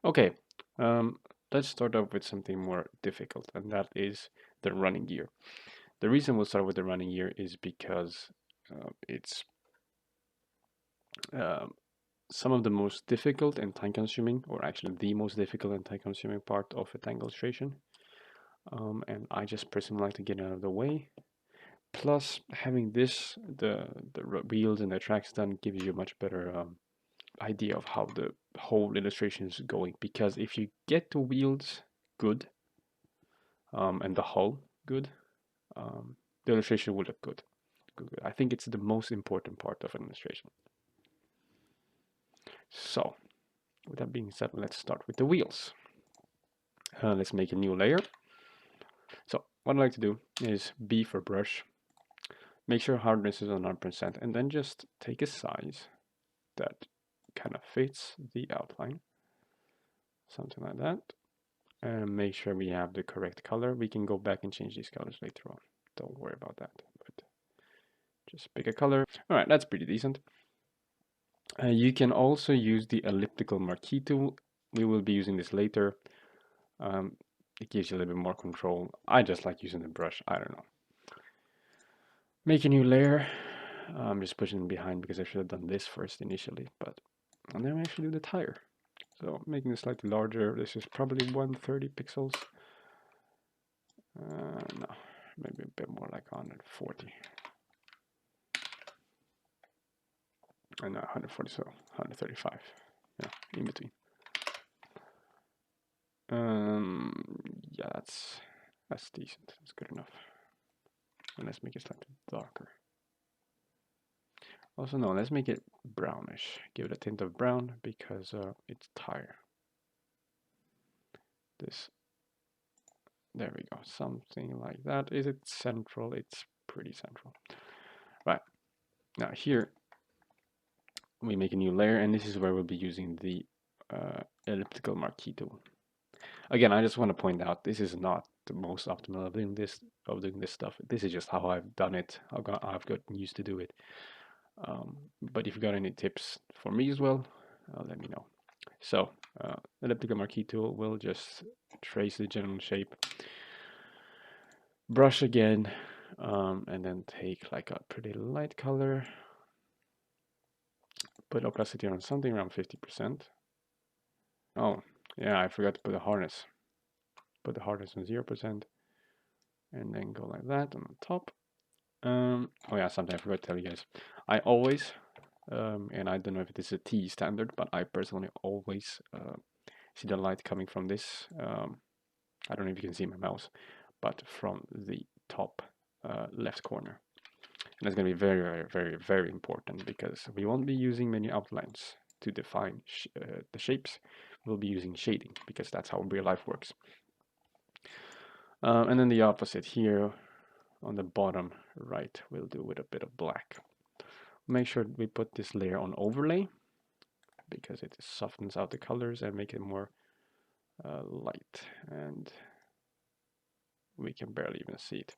Okay, um, let's start off with something more difficult, and that is the running gear. The reason we'll start with the running gear is because it's um, some of the most difficult and time-consuming, or actually the most difficult and time-consuming part of a tangle illustration. And I just personally like to get out of the way. Plus, having the wheels and the tracks done gives you a much better idea of how the whole illustration is going. Because if you get the wheels good and the hull good, the illustration will look good. I think it's the most important part of an illustration. So, with that being said, let's start with the wheels. Let's make a new layer. So, what I like to do is B for brush, make sure hardness is on 100%, and then just take a size that kind of fits the outline, something like that. And make sure we have the correct color. We can go back and change these colors later on. Don't worry about that. But just pick a color. All right, that's pretty decent. You can also use the elliptical marquee tool. We will be using this later. It gives you a little bit more control. I just like using the brush. I don't know. Make a new layer. I'm just pushing it behind because I should have done this first initially, but and then we actually do the tire. So making it slightly larger. This is probably 130 pixels. No, maybe a bit more like 140. And 140, so 135. Yeah, in between. Yeah, that's decent. That's good enough. And let's make it slightly darker. Also, no, let's make it brownish. Give it a tint of brown because it's tire. This, there we go, something like that. Is it central? It's pretty central. Right, now here we make a new layer, and this is where we'll be using the elliptical marquee tool. Again, I just want to point out this is not the most optimal of doing this stuff. This is just how I've done it. I've gotten used to do it. But if you got any tips for me as well, let me know. So, elliptical marquee tool will just trace the general shape. Brush again, and then take like a pretty light color. Put opacity on something around 50%. Oh, yeah, I forgot to put a harness. Put the hardness on 0%, and then go like that on the top. Oh yeah, something I forgot to tell you guys. I always, and I don't know if this is a T standard, but I personally always see the light coming from this. I don't know if you can see my mouse, but from the top left corner. And that's going to be very, very, very, very important because we won't be using many outlines to define the shapes. We'll be using shading because that's how real life works. And then the opposite here on the bottom right, we'll do with a bit of black. Make sure we put this layer on overlay because it softens out the colors and make it more light, and we can barely even see it.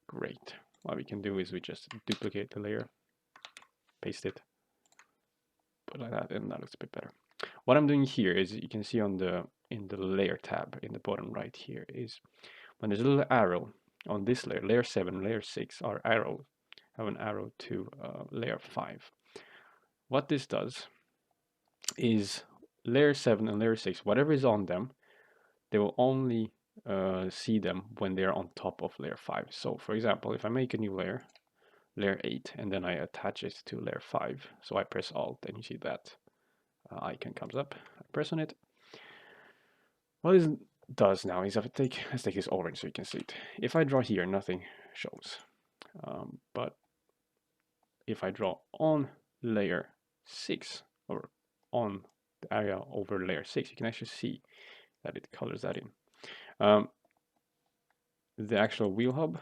Great. What we can do is we just duplicate the layer, paste it, put like that, and that looks a bit better. What I'm doing here is you can see on in the layer tab in the bottom right here is when there's a little arrow on this layer, layer 7, layer 6 are arrow, have an arrow to layer 5. What this does is layer 7 and layer 6, whatever is on them, they will only see them when they're on top of layer 5. So for example, if I make a new layer, layer 8, and then I attach it to layer 5, so I press Alt, and you see that icon comes up. I press on it. What it does now is if I let's take this orange so you can see it. If I draw here, nothing shows. But if I draw on layer 6, or on the area over layer 6, you can actually see that it colors that in. The actual wheel hub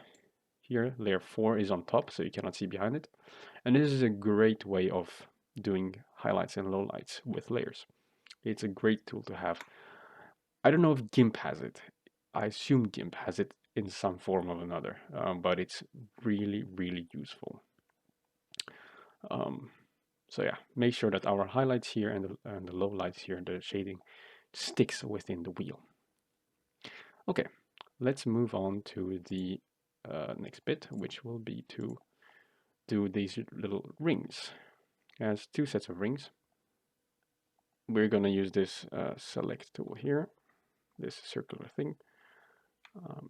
here, layer 4 is on top, so you cannot see behind it. And this is a great way of doing highlights and lowlights with layers. It's a great tool to have. I don't know if GIMP has it. I assume GIMP has it in some form or another, but it's really, really useful. So yeah, make sure that our highlights here and the lowlights here, the shading, sticks within the wheel. Okay, let's move on to the next bit, which will be to do these little rings. It has two sets of rings. We're going to use this select tool here, this circular thing,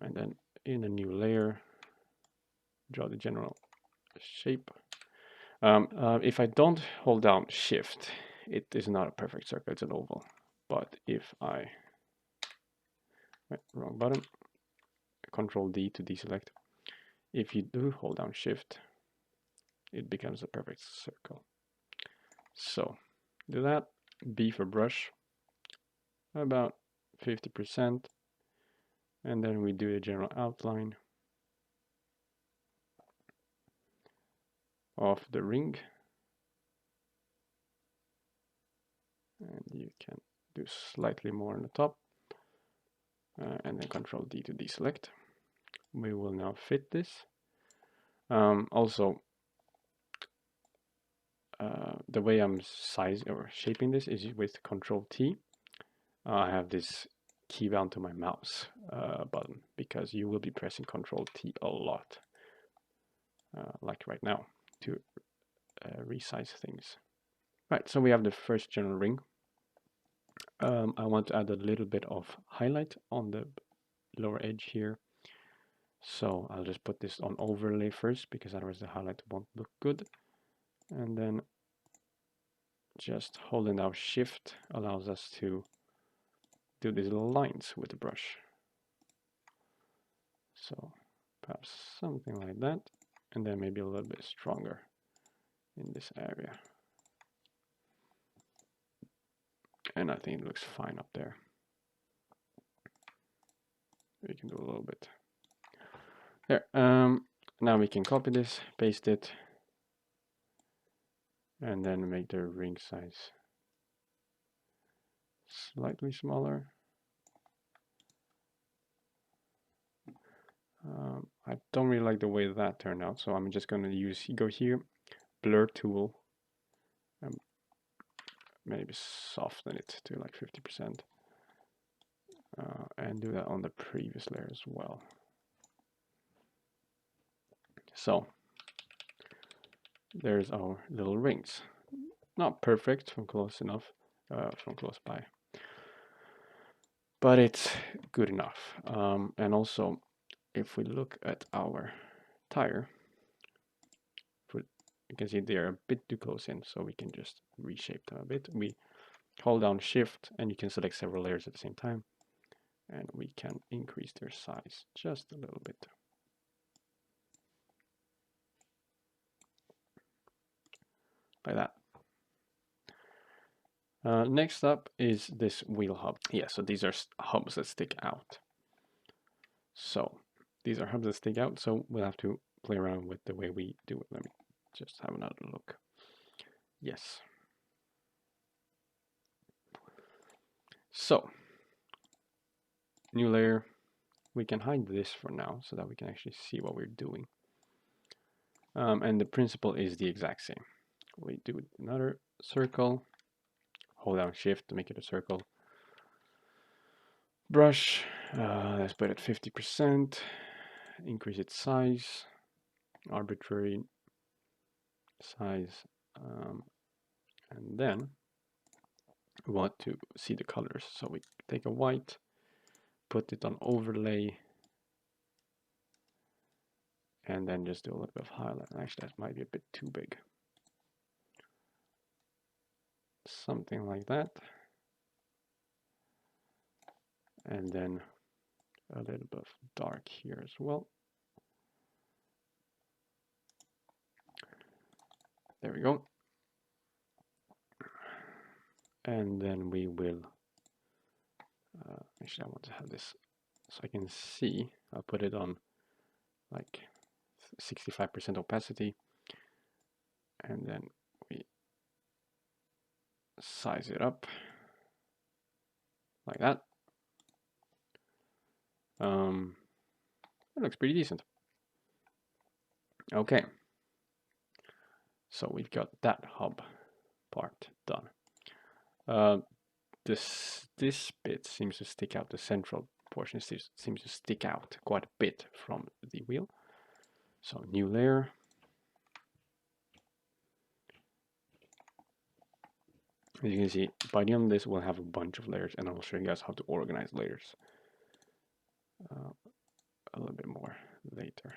and then in a new layer, draw the general shape. If I don't hold down shift, it is not a perfect circle, it's an oval. But if I, wrong button, Control D to deselect. If you do hold down shift, it becomes a perfect circle. So do that, B for brush, about 50%, and then we do the general outline of the ring. And you can do slightly more on the top, and then Control D to deselect. We will now fit this. Also, the way I'm sizing or shaping this is with Control T. I have this key bound to my mouse button because you will be pressing Control T a lot, like right now, to resize things. Right, so we have the first general ring. I want to add a little bit of highlight on the lower edge here. So I'll just put this on overlay first because otherwise the highlight won't look good. And then just holding down shift allows us to do these little lines with the brush. So perhaps something like that, and then maybe a little bit stronger in this area. And I think it looks fine up there. We can do a little bit there. Now we can copy this, paste it, and then make the ring size slightly smaller. I don't really like the way that turned out, so I'm just going to go here, blur tool, and maybe soften it to like 50%, and do that on the previous layer as well. So there's our little rings. Not perfect from close enough, from close by, but it's good enough. And also, if we look at our tire, you can see they're a bit too close in, so we can just reshape them a bit. We hold down shift and you can select several layers at the same time, and we can increase their size just a little bit. Like that. Next up is this wheel hub. Yeah, so these are hubs that stick out. So these are hubs that stick out, so we'll have to play around with the way we do it. Let me just have another look. Yes. So, new layer. We can hide this for now so that we can actually see what we're doing. And the principle is the exact same. We do another circle, hold down shift to make it a circle. Brush, let's put it 50%, increase its size, arbitrary size, and then we want to see the colors. So we take a white, put it on overlay, and then just do a little bit of highlight. Actually, that might be a bit too big. Something like that. And then a little bit of dark here as well. There we go. And then we will, actually I want to have this so I can see. I'll put it on like 65% opacity, and then we size it up like that. It looks pretty decent. Okay, so we've got that hub part done. this bit seems to stick out. The central portion seems to stick out quite a bit from the wheel. So new layer. As you can see, by the end of this, we'll have a bunch of layers, and I'll show you guys how to organize layers a little bit more later.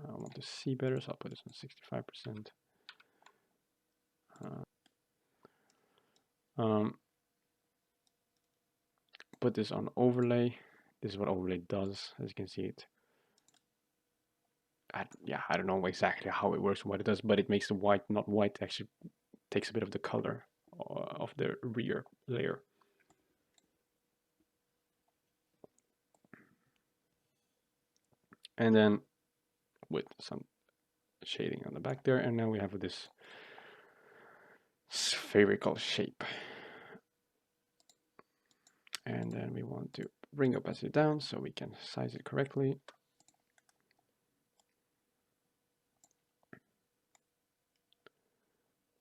I want to see better, so I'll put this on 65%. Put this on overlay. This is what overlay does, as you can see it. I don't know exactly how it works and what it does, but it makes the white not white. It actually takes a bit of the color of the rear layer. And then with some shading on the back there, and now we have this spherical shape. And then we want to bring opacity down so we can size it correctly.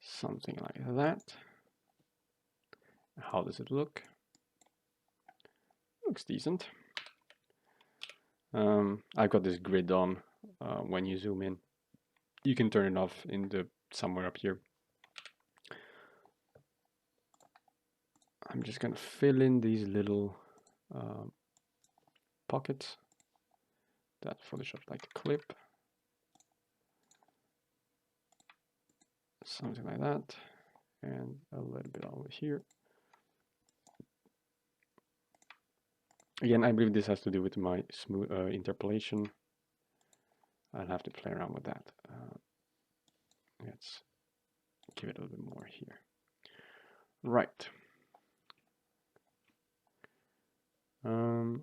Something like that. How does it look? Looks decent. I've got this grid on. When you zoom in, you can turn it off in the somewhere up here. I'm just gonna fill in these little pockets that Photoshop like to clip. Something like that, and a little bit over here. Again, I believe this has to do with my smooth interpolation. I'll have to play around with that. Let's give it a little bit more here. Right. And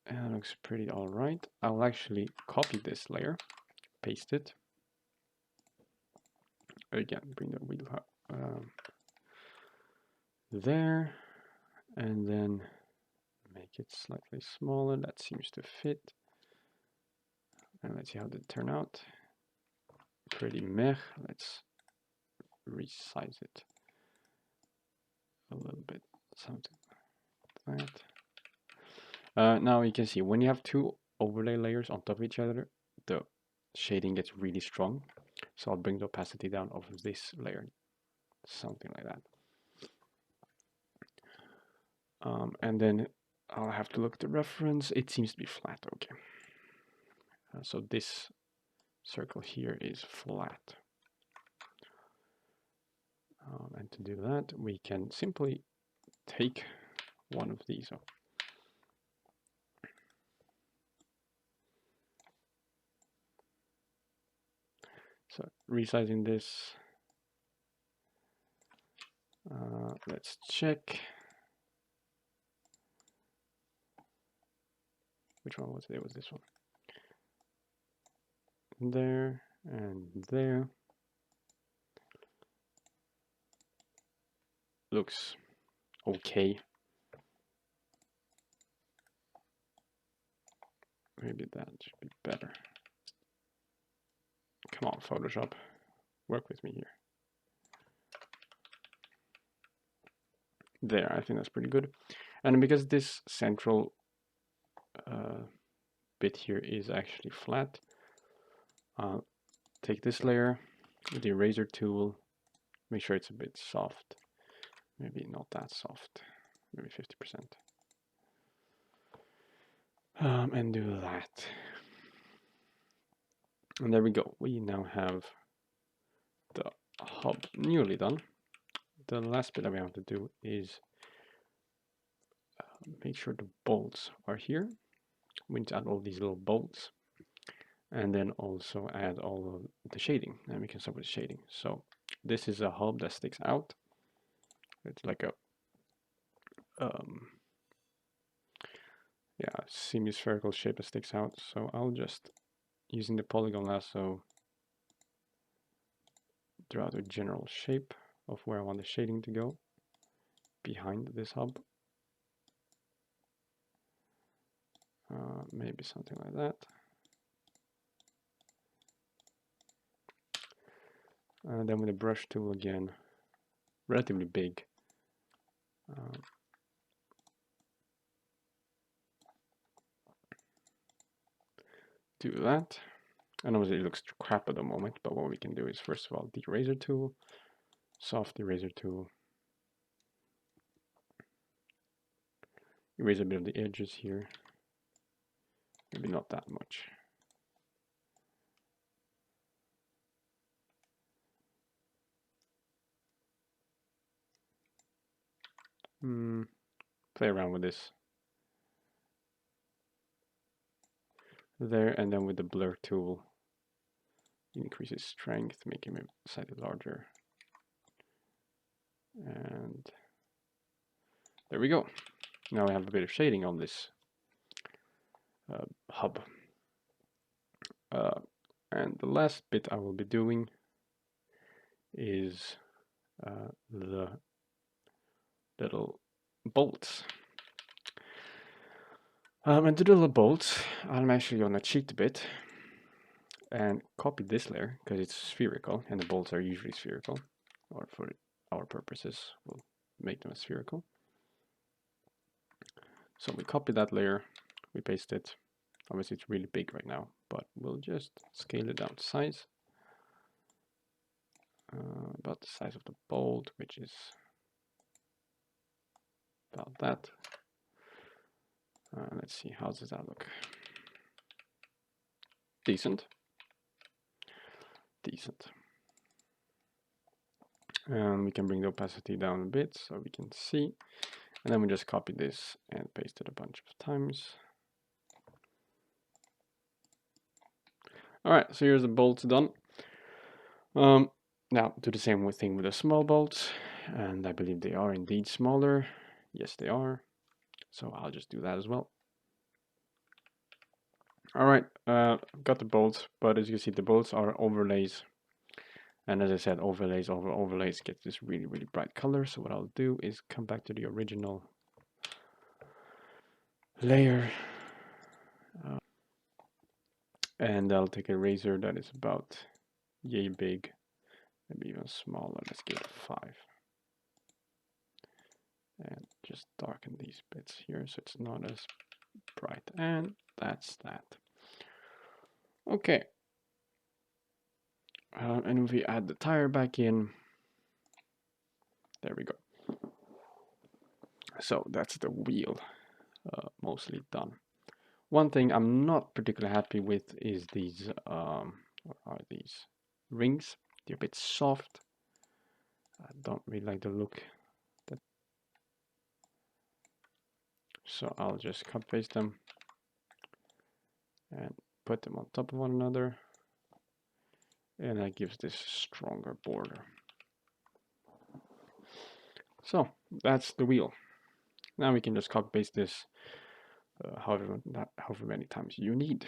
it looks pretty all right. I'll actually copy this layer, paste it. Again, bring the wheel there, and then make it slightly smaller. That seems to fit. And let's see how they turn out. Pretty meh. Let's resize it a little bit, something like that. Now you can see when you have two overlay layers on top of each other, the shading gets really strong. So I'll bring the opacity down of this layer, something like that. And then I'll have to look at the reference. It seems to be flat, okay. So this circle here is flat. And to do that, we can simply take one of these. So resizing this, let's check. Which one was it? It was this one. There and there. Looks okay. Maybe that should be better. Come on, Photoshop. Work with me here. There, I think that's pretty good. And because this central bit here is actually flat, take this layer with the eraser tool, make sure it's a bit soft. Maybe not that soft, maybe 50%. And do that. And there we go. We now have the hub newly done. The last bit that we have to do is make sure the bolts are here. We need to add all these little bolts, and then also add all of the shading, and we can start with shading. So this is a hub that sticks out. It's like a yeah, semi-spherical shape that sticks out. So I'll just, using the polygon lasso, draw out a general shape of where I want the shading to go behind this hub. Maybe something like that. And then with the brush tool again, relatively big, Um, do that. And obviously it looks crap at the moment, but what we can do is first of all the eraser tool, soft eraser tool, erase a bit of the edges here, maybe not that much. Play around with this. There, and then with the blur tool, increase its strength, make him slightly larger. And there we go. Now I have a bit of shading on this hub. And the last bit I will be doing is the little bolts. And to do the little bolts, I'm actually going to cheat a bit and copy this layer because it's spherical and the bolts are usually spherical, or for our purposes we'll make them spherical. So we copy that layer, we paste it. Obviously it's really big right now, but we'll just scale it down to size. About the size of the bolt, which is about that. Let's see, how does that look? Decent. Decent. And we can bring the opacity down a bit so we can see. And then we just copy this and paste it a bunch of times. All right, so here's the bolts done. Now do the same thing with the small bolts, and I believe they are indeed smaller. Yes, they are. So I'll just do that as well. All right, got the bolts, but as you can see, the bolts are overlays. And as I said, overlays over overlays get this really, really bright color. So what I'll do is come back to the original layer. And I'll take a razor that is about yay big, maybe even smaller. Let's give it 5. And just darken these bits here so it's not as bright. And that's that. Okay. And if we add the tire back in, there we go. So that's the wheel mostly done. One thing I'm not particularly happy with is these, what are these? Rings. They're a bit soft. I don't really like the look. So I'll just cut paste them and put them on top of one another. And that gives this stronger border. So that's the wheel. Now we can just copy paste this however many times you need.